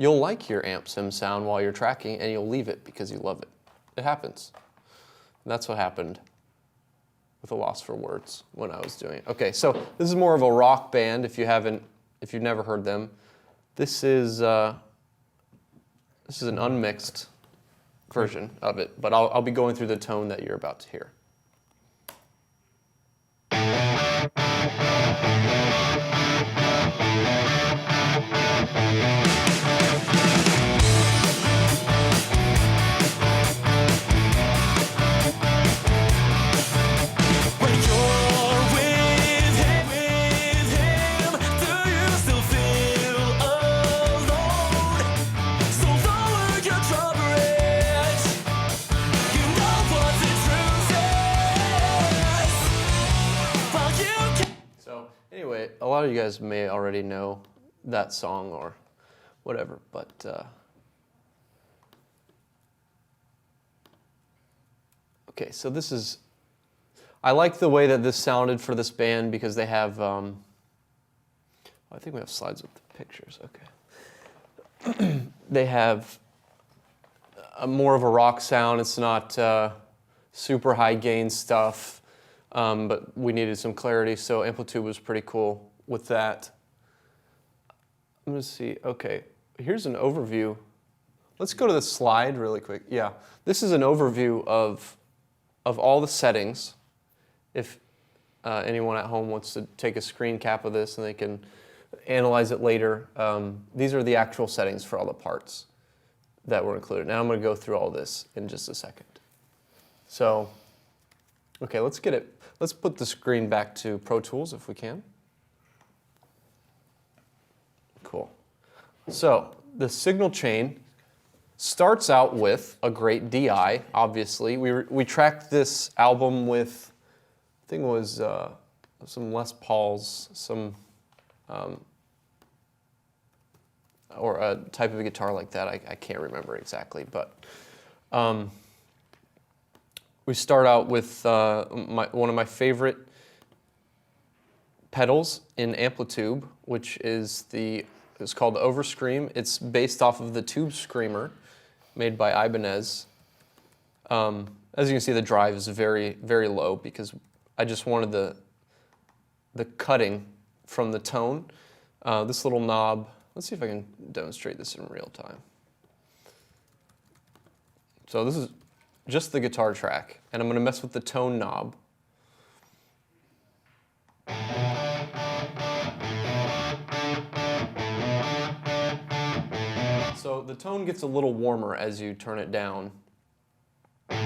you'll like your amp sim sound while you're tracking, and you'll leave it because you love it. It happens. And that's what happened with A Loss for Words when I was doing it. Okay, so this is more of a rock band if you've never heard them. This is an unmixed version of it, but I'll be going through the tone that you're about to hear. Anyway, a lot of you guys may already know that song or whatever, but okay, so this is, I like the way that this sounded for this band because they have, I think we have slides with the pictures, okay. They have more of a rock sound. It's not super high gain stuff. But we needed some clarity, so Amplitube was pretty cool with that. I'm going to see, okay, here's an overview. Let's go to the slide really quick. Yeah, this is an overview of all the settings. If anyone at home wants to take a screen cap of this and they can analyze it later, these are the actual settings for all the parts that were included. Now I'm going to go through all this in just a second. So, okay, let's get it. Let's put the screen back to Pro Tools if we can. Cool. So the signal chain starts out with a great DI, obviously. We tracked this album with, I think it was some Les Pauls, some, or a type of a guitar like that. I can't remember exactly, but we start out with one of my favorite pedals in Amplitube, which is it's called Overscream. It's based off of the Tube Screamer made by Ibanez. As you can see, the drive is very, very low because I just wanted the cutting from the tone. This little knob, let's see if I can demonstrate this in real time. So this is just the guitar track, and I'm going to mess with the tone knob. So the tone gets a little warmer as you turn it down. With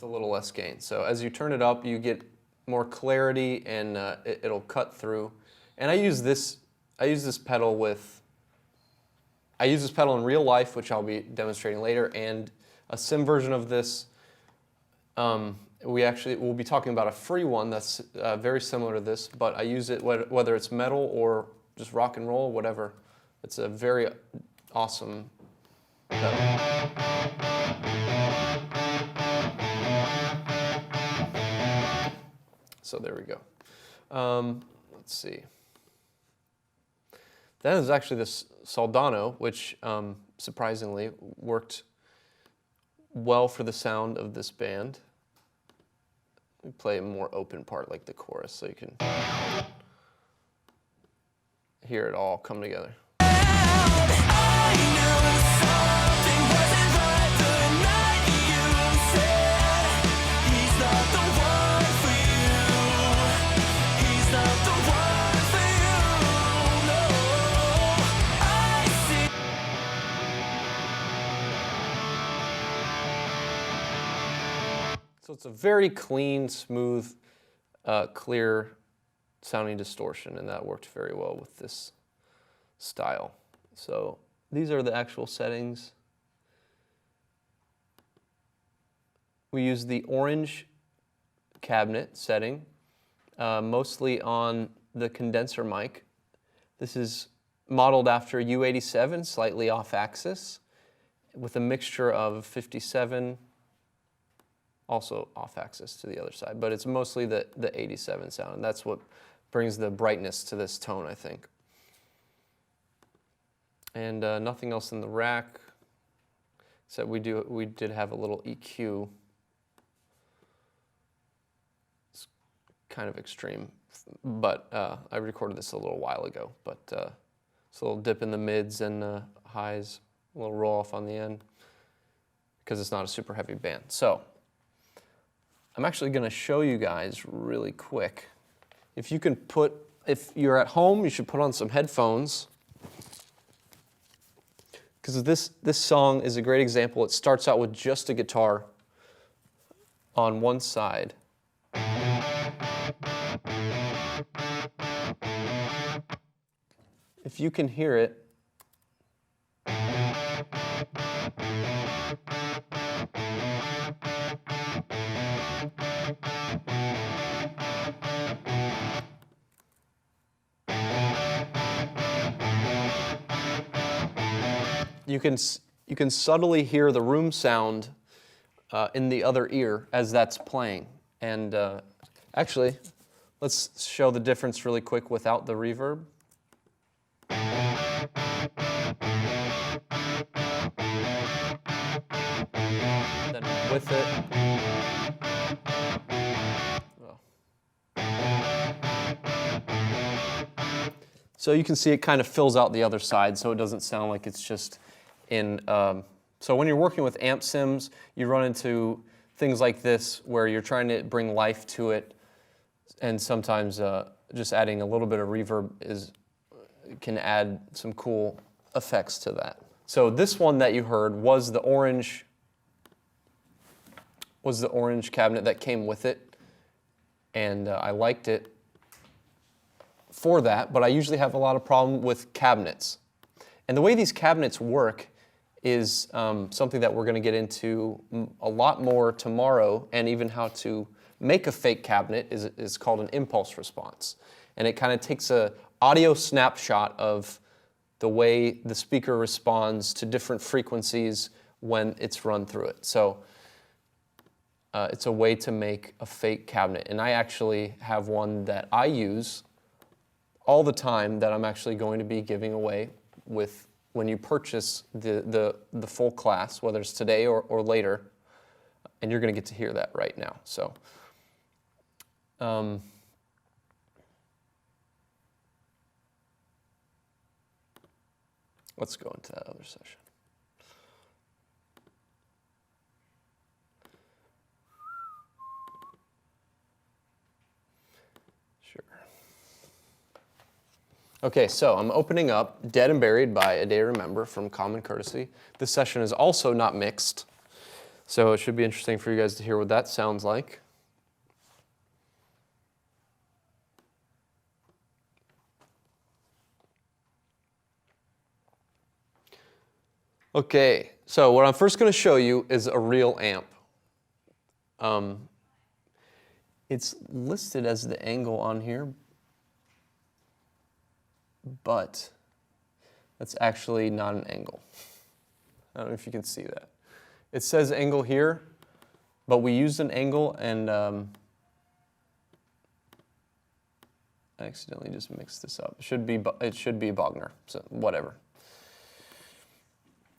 a little less gain. So as you turn it up, you get more clarity, and it'll cut through. And I use this pedal in real life, which I'll be demonstrating later, and a sim version of this. We'll be talking about a free one that's very similar to this, but I use it whether it's metal or just rock and roll, whatever. It's a very awesome pedal. So there we go. Let's see. That is actually this Soldano, which surprisingly worked well for the sound of this band. We play a more open part like the chorus so you can hear it all come together. So it's a very clean, smooth, clear sounding distortion, and that worked very well with this style. So these are the actual settings. We use the orange cabinet setting, mostly on the condenser mic. This is modeled after U87, slightly off axis, with a mixture of 57, also off axis to the other side, but it's mostly the 87 sound, and that's what brings the brightness to this tone, I think. and nothing else in the rack, except we did have a little EQ. It's kind of extreme, but I recorded this a little while ago, but it's a little dip in the mids and highs, a little roll off on the end, because it's not a super heavy band. So I'm actually going to show you guys really quick. If you're at home, you should put on some headphones, because this song is a great example. It starts out with just a guitar on one side. If you can hear it, you can subtly hear the room sound in the other ear as that's playing. And actually, let's show the difference really quick without the reverb. Then with it. So you can see it kind of fills out the other side, so it doesn't sound like it's just in. So when you're working with amp sims, you run into things like this where you're trying to bring life to it, and sometimes just adding a little bit of reverb can add some cool effects to that. So this one that you heard was the orange cabinet that came with it, and I liked it for that, but I usually have a lot of problem with cabinets. And the way these cabinets work is something that we're going to get into a lot more tomorrow, and even how to make a fake cabinet is called an impulse response. And it kind of takes an audio snapshot of the way the speaker responds to different frequencies when it's run through it. So it's a way to make a fake cabinet. And I actually have one that I use all the time that I'm actually going to be giving away when you purchase the full class, whether it's today or later, and you're going to get to hear that right now. So let's go into that other session. Okay, so I'm opening up Dead and Buried by A Day to Remember from Common Courtesy. This session is also not mixed, so it should be interesting for you guys to hear what that sounds like. Okay, so what I'm first going to show you is a real amp. It's listed as the angle on here, but that's actually not an angle. I don't know if you can see that. It says angle here, but we used an angle, and I accidentally just mixed this up. It should be Bogner, so whatever.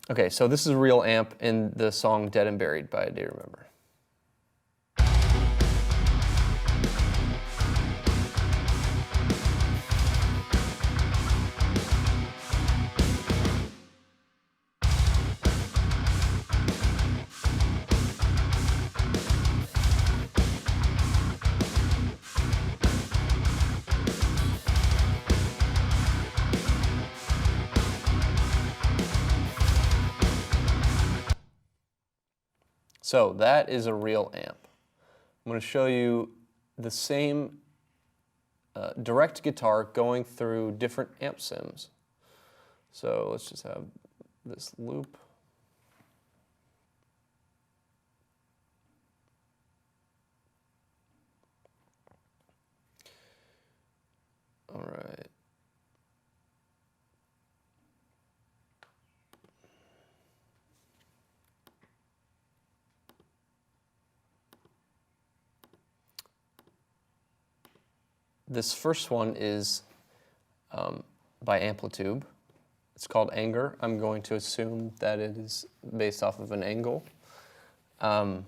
Okay, so this is a real amp in the song Dead and Buried by A Day to Remember. So that is a real amp. I'm going to show you the same direct guitar going through different amp sims. So let's just have this loop. All right. This first one is by Amplitube. It's called Anger. I'm going to assume that it is based off of an angle. Again,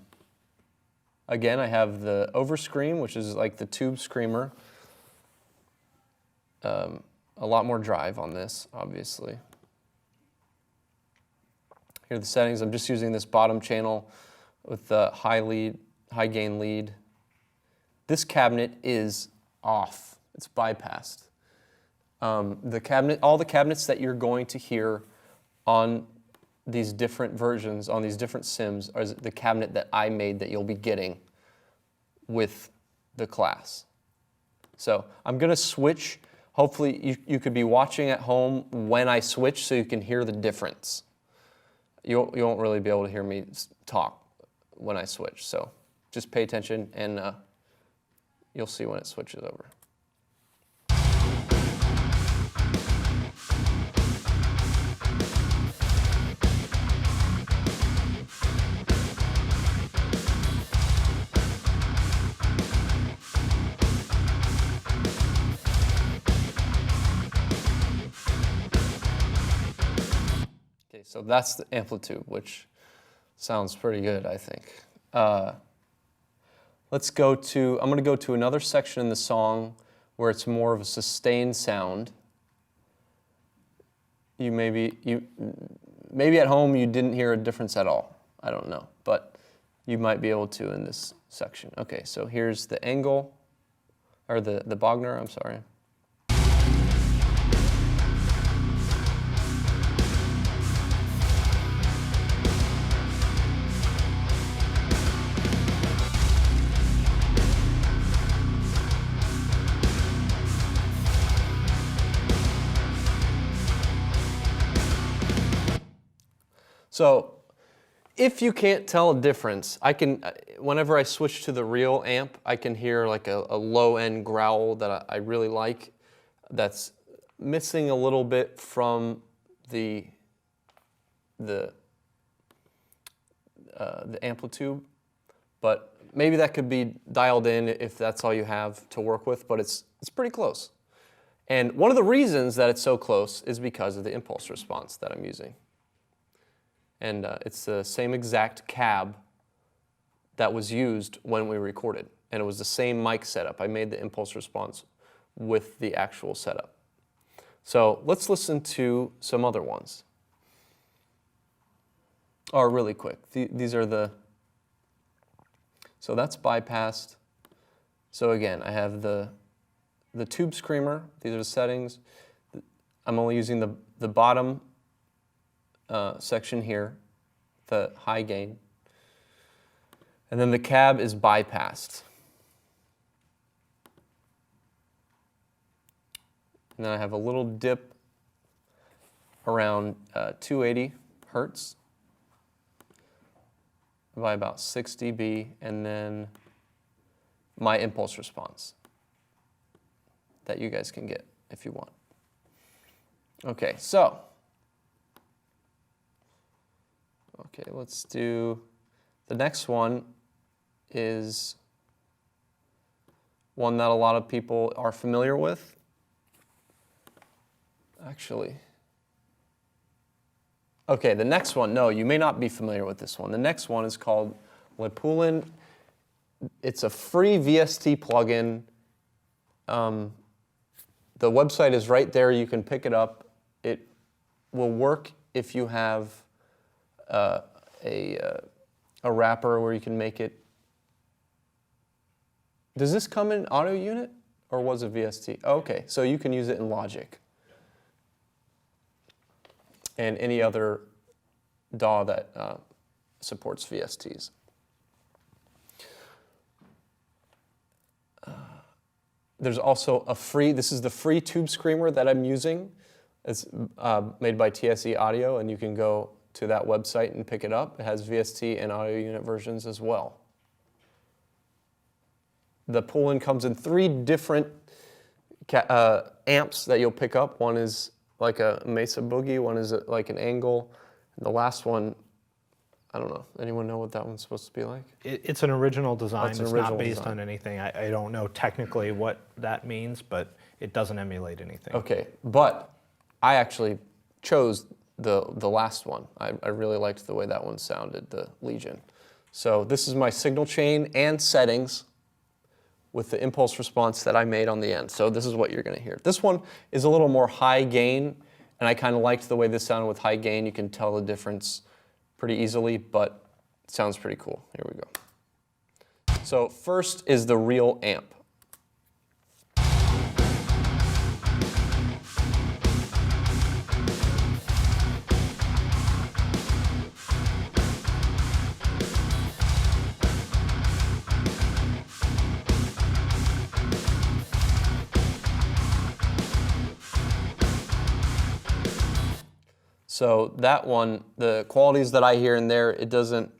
I have the overscream, which is like the tube screamer. A lot more drive on this, obviously. Here are the settings. I'm just using this bottom channel with the high gain lead. This cabinet is off. It's bypassed. All the cabinets that you're going to hear on these different versions, on these different sims, are the cabinet that I made that you'll be getting with the class. So I'm going to switch. Hopefully you could be watching at home when I switch so you can hear the difference. You won't really be able to hear me talk when I switch. So just pay attention and you'll see when it switches over. So that's the Amplitube, which sounds pretty good, I think. I'm going to go to another section in the song where it's more of a sustained sound. Maybe at home you didn't hear a difference at all. I don't know, but you might be able to in this section. Okay, so here's the angle, or the Bogner, I'm sorry. So if you can't tell a difference, whenever I switch to the real amp, I can hear like a low-end growl that I really like that's missing a little bit from the Amplitube, but maybe that could be dialed in if that's all you have to work with, but it's pretty close. And one of the reasons that it's so close is because of the impulse response that I'm using. And it's the same exact cab that was used when we recorded. And it was the same mic setup. I made the impulse response with the actual setup. So let's listen to some other ones. Or really quick. These are so that's bypassed. So again, I have the tube screamer. These are the settings. I'm only using the bottom section here, the high gain. And then the cab is bypassed. And then I have a little dip around 280 hertz by about 6 dB, and then my impulse response that you guys can get if you want. Okay, so let's do the next one. Is one that a lot of people are familiar with. Actually, okay, the next one, no, you may not be familiar with this one. The next one is called Lepoulin. It's a free VST plugin. The website is right there. You can pick it up. It will work if you have a wrapper where you can make it. Does this come in audio unit or was it VST? Oh, okay, so you can use it in Logic and any other DAW that supports VSTs. There's also a free, this is the free tube screamer that I'm using. It's made by TSE Audio, and you can go to that website and pick it up. It has VST and audio unit versions as well. The Lepoulin comes in 3 different amps that you'll pick up. One is like a Mesa Boogie, one is like an Angle, and the last one, I don't know. Anyone know what that one's supposed to be like? It's an original design. It's not based on anything. I don't know technically what that means, but it doesn't emulate anything. Okay, but I actually chose the last one. I really liked the way that one sounded, the Legion. So this is my signal chain and settings with the impulse response that I made on the end. So this is what you're going to hear. This one is a little more high gain, and I kind of liked the way this sounded with high gain. You can tell the difference pretty easily, but it sounds pretty cool. Here we go. So first is the real amp. So that one, the qualities that I hear in there, it doesn't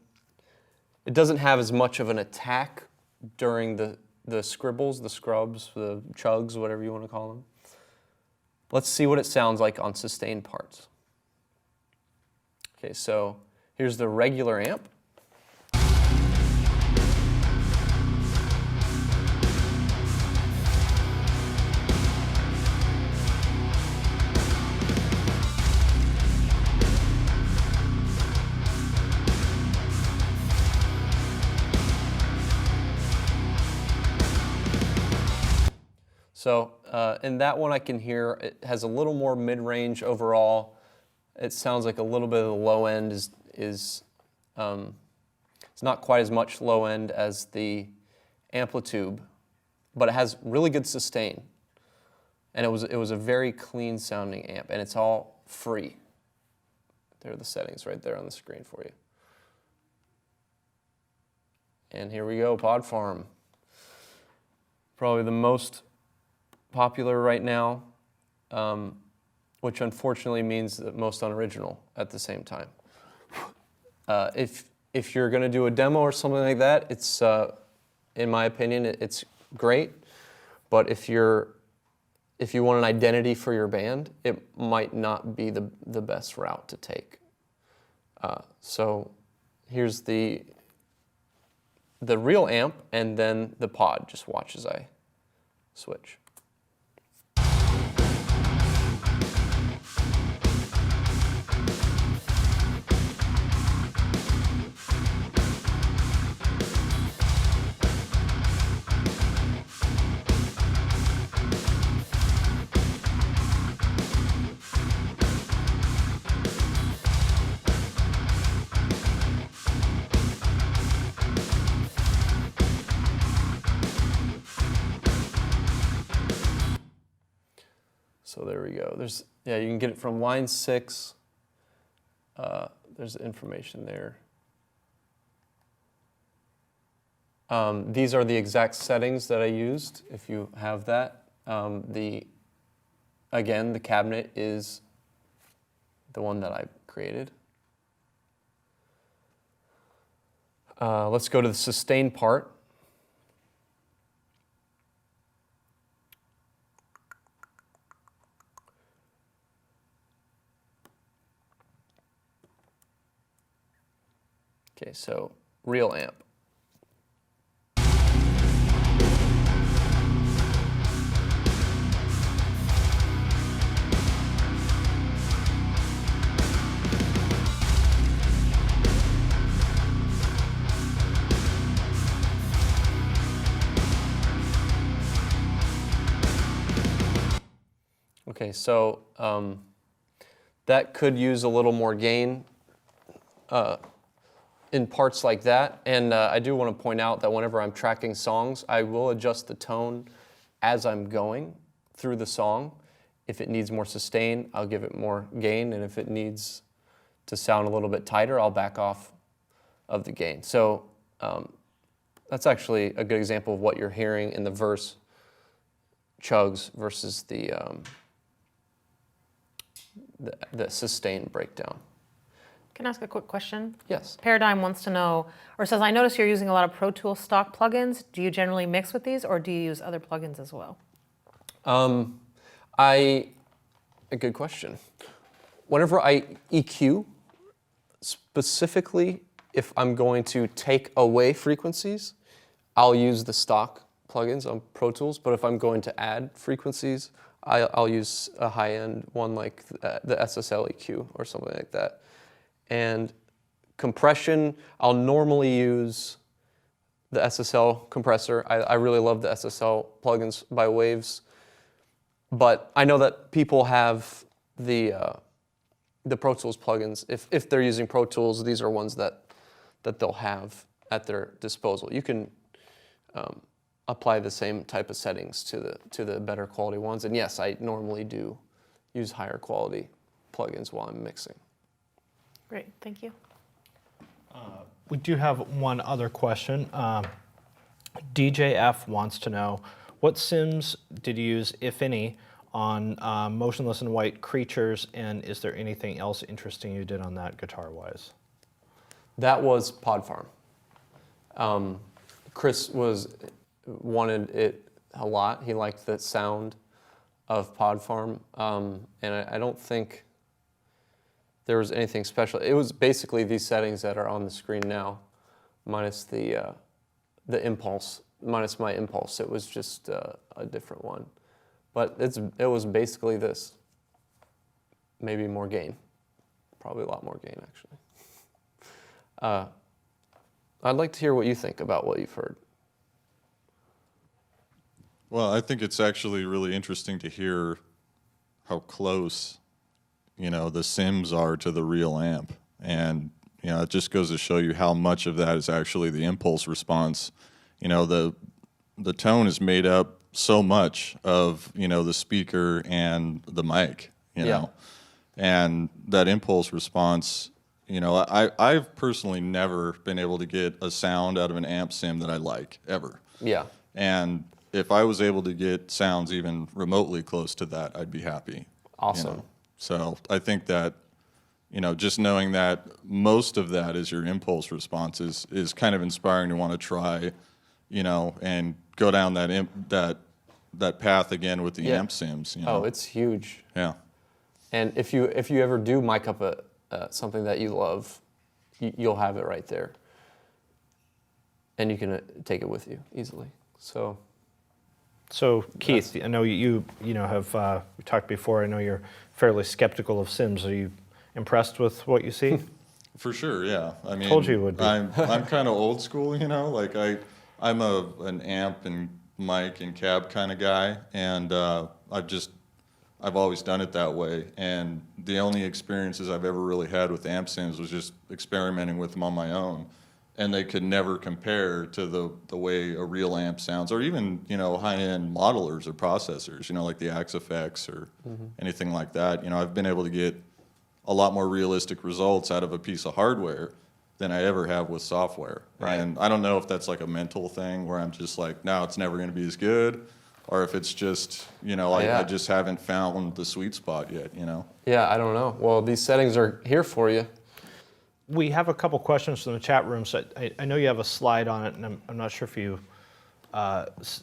have as much of an attack during the scribbles, the scrubs, the chugs, whatever you want to call them. Let's see what it sounds like on sustained parts. Okay, so here's the regular amp. So in that one I can hear it has a little more mid-range overall. It sounds like a little bit of the low end is it's not quite as much low end as the Amplitube, but it has really good sustain. And it was a very clean sounding amp, and it's all free. There are the settings right there on the screen for you. And here we go, Pod Farm. Probably the most popular right now, which unfortunately means the most unoriginal at the same time. If you're going to do a demo or something like that, it's, in my opinion, it's great. But if you want an identity for your band, it might not be the best route to take. So here's the real amp and then the pod. Just watch as I switch. So there we go. You can get it from line 6. There's information there. These are the exact settings that I used, if you have that. Again, the cabinet is the one that I created. Let's go to the sustain part. Okay, so real amp. Okay, so that could use a little more gain in parts like that, and I do want to point out that whenever I'm tracking songs, I will adjust the tone as I'm going through the song. If it needs more sustain, I'll give it more gain, and if it needs to sound a little bit tighter, I'll back off of the gain. So that's actually a good example of what you're hearing in the verse chugs versus the sustain breakdown. Can I ask a quick question? Yes. Paradigm wants to know, or says, I notice you're using a lot of Pro Tools stock plugins. Do you generally mix with these, or do you use other plugins as well? A good question. Whenever I EQ, specifically if I'm going to take away frequencies, I'll use the stock plugins on Pro Tools, but if I'm going to add frequencies, I'll use a high-end one like the SSL EQ or something like that. And compression, I'll normally use the SSL compressor. I really love the SSL plugins by Waves. But I know that people have the Pro Tools plugins. If they're using Pro Tools, these are ones that they'll have at their disposal. You can apply the same type of settings to the better quality ones. And yes, I normally do use higher quality plugins while I'm mixing. Great, thank you. We do have one other question. DJF wants to know, what sims did you use, if any, on Motionless in White Creatures, and is there anything else interesting you did on that guitar-wise? That was Pod Farm. Chris wanted it a lot. He liked the sound of Pod Farm, and I don't think there was anything special. It was basically these settings that are on the screen now, minus the impulse, minus my impulse. It was just a different one, but it was basically this. Maybe more gain, probably a lot more gain actually. I'd like to hear what you think about what you've heard. Well, I think it's actually really interesting to hear how close, the sims are to the real amp. And, it just goes to show you how much of that is actually the impulse response. The tone is made up so much of, the speaker and the mic, Yeah. And that impulse response, I've personally never been able to get a sound out of an amp sim that I like, ever. Yeah. And if I was able to get sounds even remotely close to that, I'd be happy. Awesome. So I think that, just knowing that most of that is your impulse response is kind of inspiring to want to try, and go down that path again with the Yeah. amp sims. Oh, it's huge. Yeah. And if you ever do mic up something that you love, you'll have it right there, and you can take it with you easily. So Keith, I know you have we talked before. I know you're fairly skeptical of sims. Are you impressed with what you see? For sure, yeah. I mean, Told you it would be. I'm kind of old school, like I'm an amp and mic and cab kind of guy, and I've always done it that way. And the only experiences I've ever really had with amp sims was just experimenting with them on my own, and they could never compare to the way a real amp sounds, or even high-end modelers or processors, like the Axe Effects or anything like that. I've been able to get a lot more realistic results out of a piece of hardware than I ever have with software. Right. And I don't know if that's like a mental thing where I'm just like, no, it's never going to be as good, or if it's just, I just haven't found the sweet spot yet, Yeah, I don't know. Well, these settings are here for you. We have a couple questions from the chat room. So I know you have a slide on it, and I'm not sure if you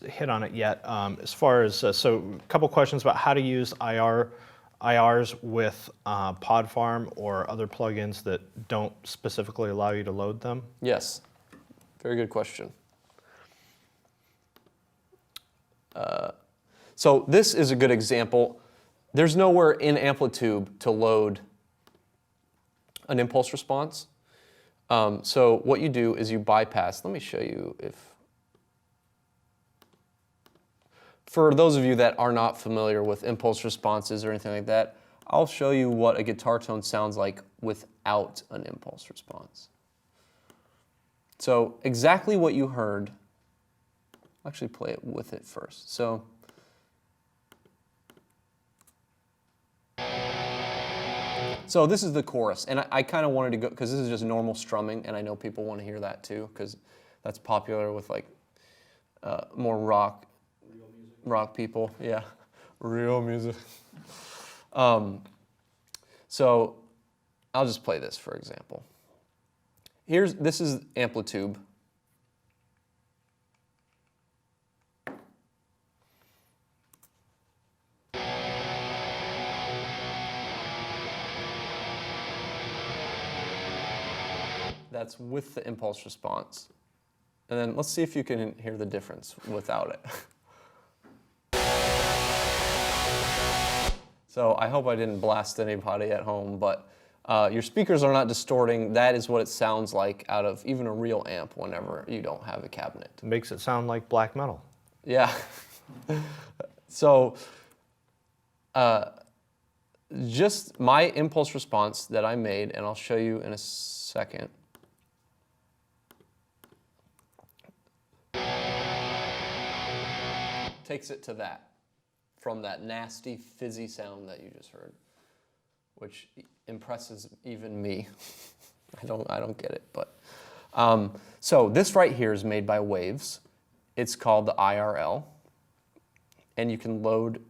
hit on it yet. As far as, so a couple questions about how to use IRs with Pod Farm or other plugins that don't specifically allow you to load them. Yes, very good question. So this is a good example. There's nowhere in Amplitube to load an impulse response. So what you do is you bypass. Let me show you for those of you that are not familiar with impulse responses or anything like that, I'll show you what a guitar tone sounds like without an impulse response. So exactly what you heard, I'll actually play it with it first. So this is the chorus, and I kind of wanted to go, because this is just normal strumming, and I know people want to hear that too, because that's popular with like more rock people, yeah, real music. So I'll just play this for example. This is Amplitube. That's with the impulse response. And then let's see if you can hear the difference without it. So I hope I didn't blast anybody at home, but your speakers are not distorting. That is what it sounds like out of even a real amp whenever you don't have a cabinet. It makes it sound like black metal. Yeah. So just my impulse response that I made, and I'll show you in a second. Takes it to that, from that nasty fizzy sound that you just heard, which impresses even me. I don't get it, but so this right here is made by Waves. It's called the IRL, and you can load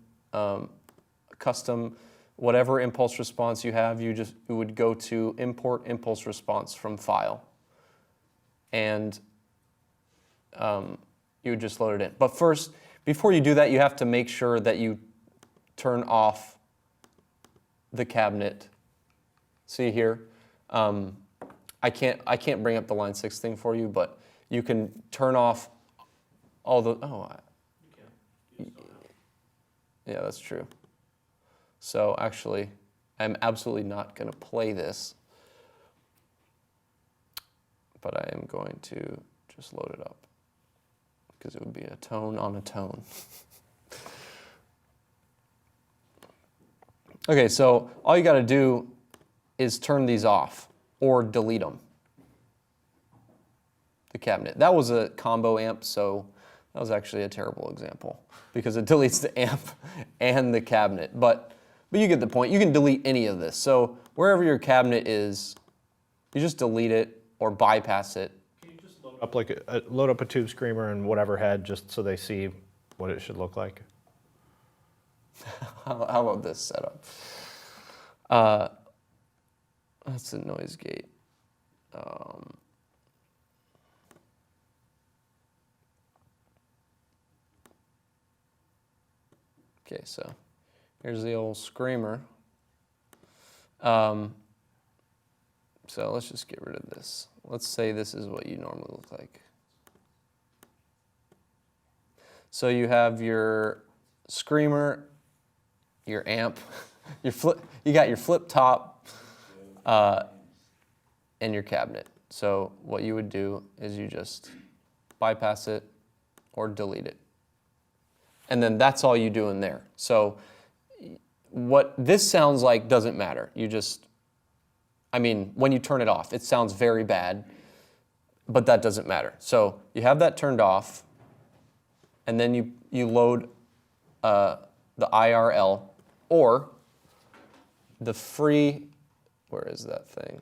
custom whatever impulse response you have. You would go to import impulse response from file, and you would just load it in. But first, before you do that, you have to make sure that you turn off the cabinet. See here, I can't bring up the line 6 thing for you, but you can turn off all the yeah, that's true. So actually, I'm absolutely not going to play this, but I am going to just load it up because it would be a tone on a tone. Okay, so all you got to do is turn these off or delete them. The cabinet. That was a combo amp, so that was actually a terrible example because it deletes the amp and the cabinet. But you get the point. You can delete any of this. So wherever your cabinet is, you just delete it or bypass it. Can you just load up like load up a tube screamer and whatever head just so they see what it should look like? How about this setup? That's a noise gate. Okay, so here's the old screamer. So let's just get rid of this. Let's say this is what you normally look like. So you have your screamer, your amp, you got your flip top, and your cabinet. So what you would do is you just bypass it or delete it. And then that's all you do in there. So what this sounds like doesn't matter. You just, I mean, when you turn it off, it sounds very bad, but that doesn't matter. So you have that turned off, and then you load the IRL or the free, where is that thing?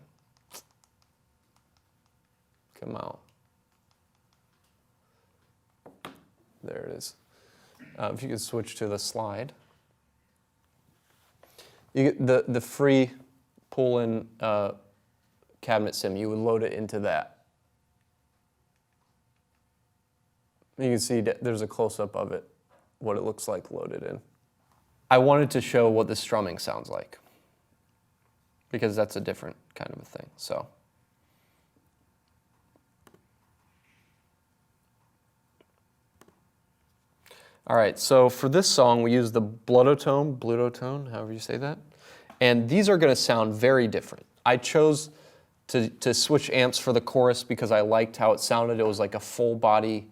Come out. There it is. If you could switch to the slide. You get the free pull-in cabinet sim. You would load it into that. You can see there's a close-up of it, what it looks like loaded in. I wanted to show what the strumming sounds like because that's a different kind of a thing. So. All right, so for this song, we use the blutotone, however you say that. And these are going to sound very different. I chose to switch amps for the chorus because I liked how it sounded. It was like a full body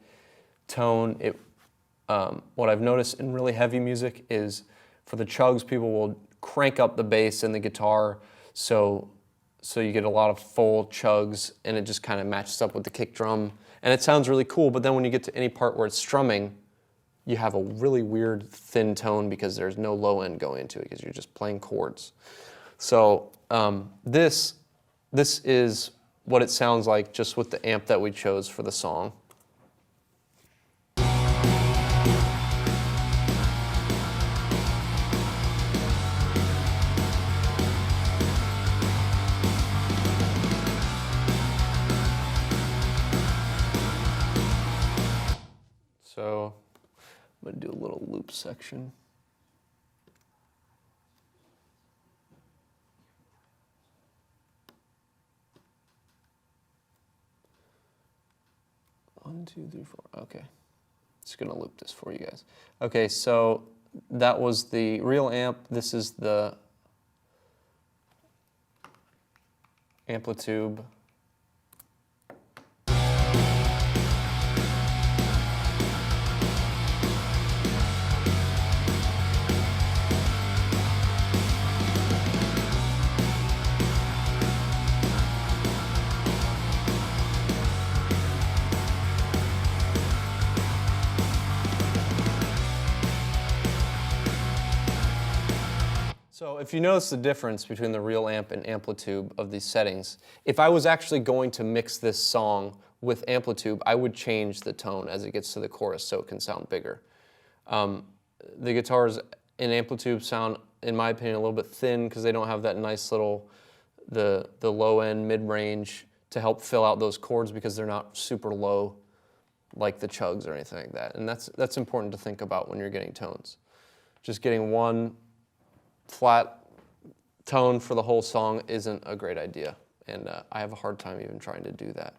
tone. What I've noticed in really heavy music is for the chugs, people will crank up the bass and the guitar so you get a lot of full chugs and it just kind of matches up with the kick drum. And it sounds really cool, but then when you get to any part where it's strumming, you have a really weird thin tone because there's no low end going into it because you're just playing chords. So this is what it sounds like just with the amp that we chose for the song. So I'm going to do a little loop section. One, two, three, four. Okay. Just going to loop this for you guys. Okay, so that was the real amp. This is the Amplitube. So if you notice the difference between the real amp and Amplitube of these settings, if I was actually going to mix this song with Amplitube, I would change the tone as it gets to the chorus so it can sound bigger. The guitars in Amplitube sound, in my opinion, a little bit thin because they don't have that nice little, the low end, mid-range to help fill out those chords because they're not super low like the chugs or anything like that. And that's important to think about when you're getting tones. Just getting one flat tone for the whole song isn't a great idea, and I have a hard time even trying to do that.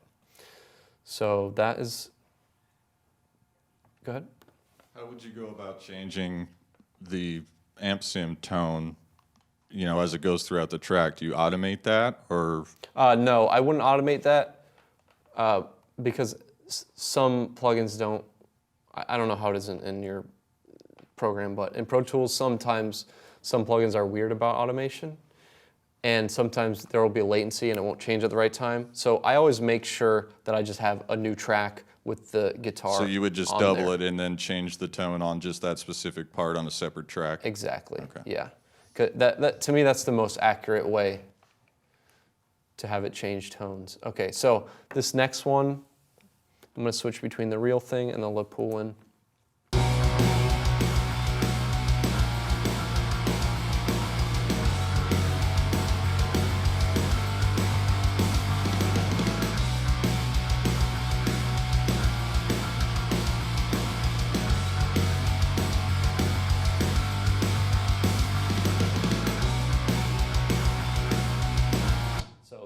So that is, go ahead. How would you go about changing the amp sim tone, as it goes throughout the track? Do you automate that, or? No, I wouldn't automate that because some plugins don't. I don't know how it is in your program, but in Pro Tools sometimes some plugins are weird about automation, and sometimes there will be a latency and it won't change at the right time. So I always make sure that I just have a new track with the guitar. So you would just double it and then change the tone on just that specific part on a separate track? Exactly, Okay. yeah. 'Cause that, to me, that's the most accurate way to have it change tones. Okay, so this next one, I'm gonna switch between the real thing and the Lepoulin.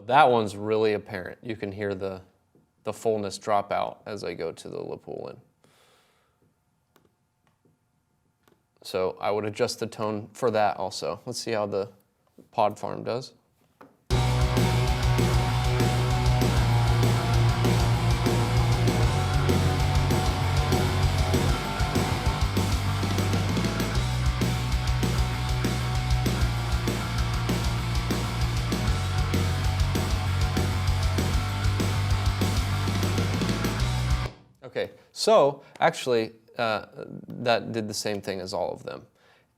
That one's really apparent. You can hear the fullness drop out as I go to the Lepoulin. So I would adjust the tone for that also. Let's see how the Pod Farm does. Okay, so actually that did the same thing as all of them.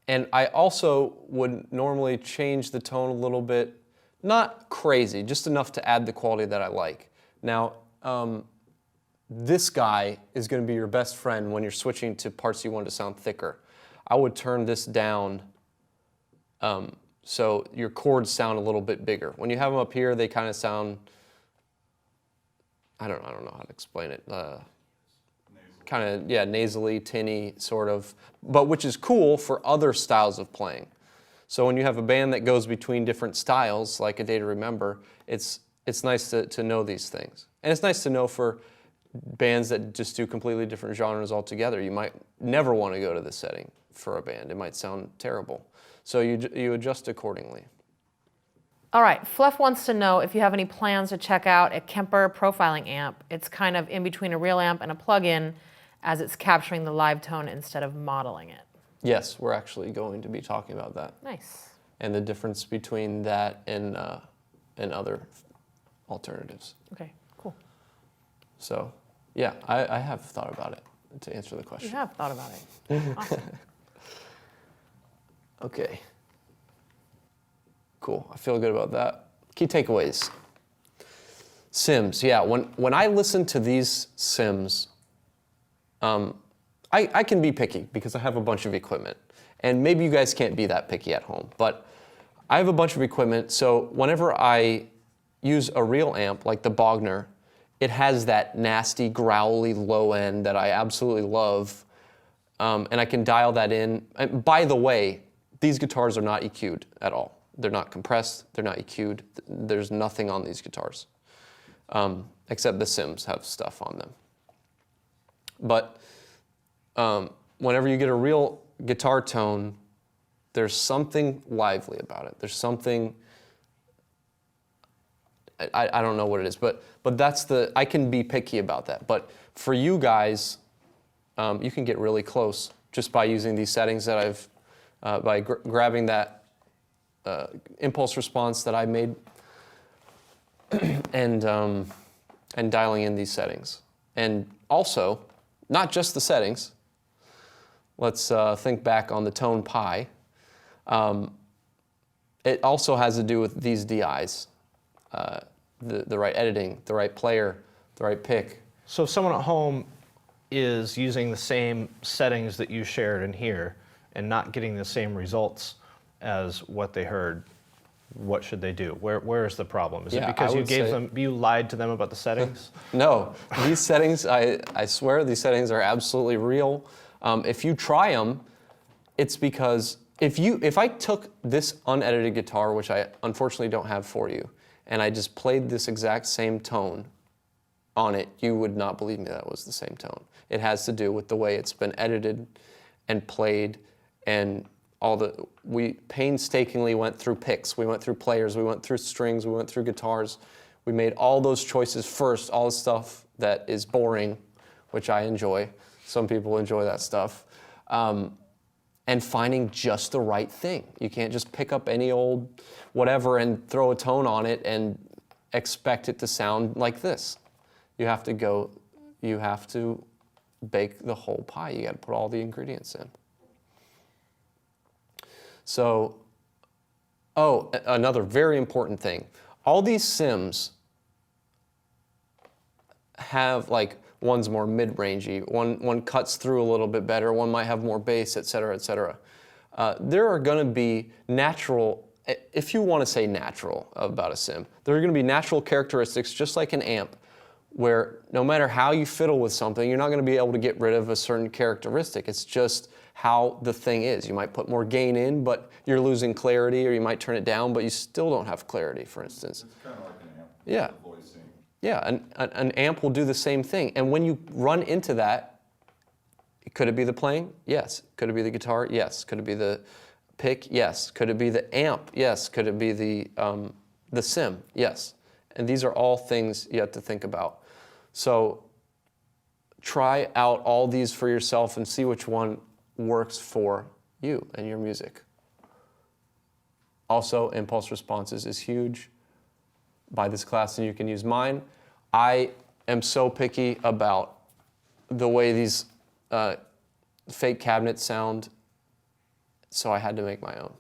And I also would normally change the tone a little bit, not crazy, just enough to add the quality that I like. Now, this guy is going to be your best friend when you're switching to parts you want to sound thicker. I would turn this down so your chords sound a little bit bigger. When you have them up here, they kind of sound, I don't know how to explain it. Kind of, yeah, nasally, tinny, sort of, but which is cool for other styles of playing. So when you have a band that goes between different styles, like A Day to Remember, it's nice to know these things. And it's nice to know for bands that just do completely different genres altogether. You might never want to go to this setting for a band. It might sound terrible. So you adjust accordingly. All right, Fluff wants to know if you have any plans to check out a Kemper profiling amp. It's kind of in between a real amp and a plug-in, as it's capturing the live tone instead of modeling it. Yes, we're actually going to be talking about that. Nice. And the difference between that and other alternatives. Okay, cool. So, yeah, I have thought about it, to answer the question. You have thought about it. Awesome. Okay. Cool, I feel good about that. Key takeaways. Sims, yeah, when I listen to these Sims, I can be picky because I have a bunch of equipment. And maybe you guys can't be that picky at home, but I have a bunch of equipment, so whenever I use a real amp like the Bogner, it has that nasty, growly low end that I absolutely love, and I can dial that in. And by the way, these guitars are not EQ'd at all. They're not compressed, they're not EQ'd. There's nothing on these guitars, except the Sims have stuff on them. But whenever you get a real guitar tone, there's something lively about it. There's something, I don't know what it is, but that's I can be picky about that. But for you guys, you can get really close just by using these settings that I've, by grabbing that impulse response that I made and dialing in these settings. And also, not just the settings, let's think back on the tone pi. It also has to do with these DIs, the right editing, the right player, the right pick. So if someone at home is using the same settings that you shared in here and not getting the same results as what they heard, what should they do? Where is the problem? Is it because you lied to them about the settings? No, these settings, I swear these settings are absolutely real. If you try them, it's because if I took this unedited guitar, which I unfortunately don't have for you, and I just played this exact same tone on it, you would not believe me that was the same tone. It has to do with the way it's been edited and played, and we painstakingly went through picks, we went through players, we went through strings, we went through guitars. We made all those choices first, all the stuff that is boring, which I enjoy. Some people enjoy that stuff. And finding just the right thing. You can't just pick up any old whatever and throw a tone on it and expect it to sound like this. You have to bake the whole pie. You got to put all the ingredients in. So, another very important thing. All these sims have, like, one's more mid-rangey, one cuts through a little bit better, one might have more bass, et cetera, et cetera. There are going to be natural, if you want to say natural about a sim, there are going to be natural characteristics, just like an amp, where no matter how you fiddle with something, you're not going to be able to get rid of a certain characteristic. It's just how the thing is. You might put more gain in, but you're losing clarity, or you might turn it down, but you still don't have clarity, for instance. It's kind of like an amp. Yeah. Voicing. Yeah, an amp will do the same thing. And when you run into that, could it be the playing? Yes. Could it be the guitar? Yes. Could it be the pick? Yes. Could it be the amp? Yes. Could it be the sim? Yes. And these are all things you have to think about. So try out all these for yourself and see which one works for you and your music. Also, impulse responses is huge. Buy this class and you can use mine. I am so picky about the way these fake cabinets sound, so I had to make my own.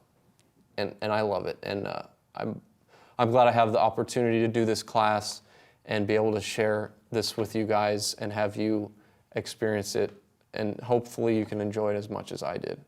And I love it. And I'm glad I have the opportunity to do this class and be able to share this with you guys and have you experience it. And hopefully you can enjoy it as much as I did.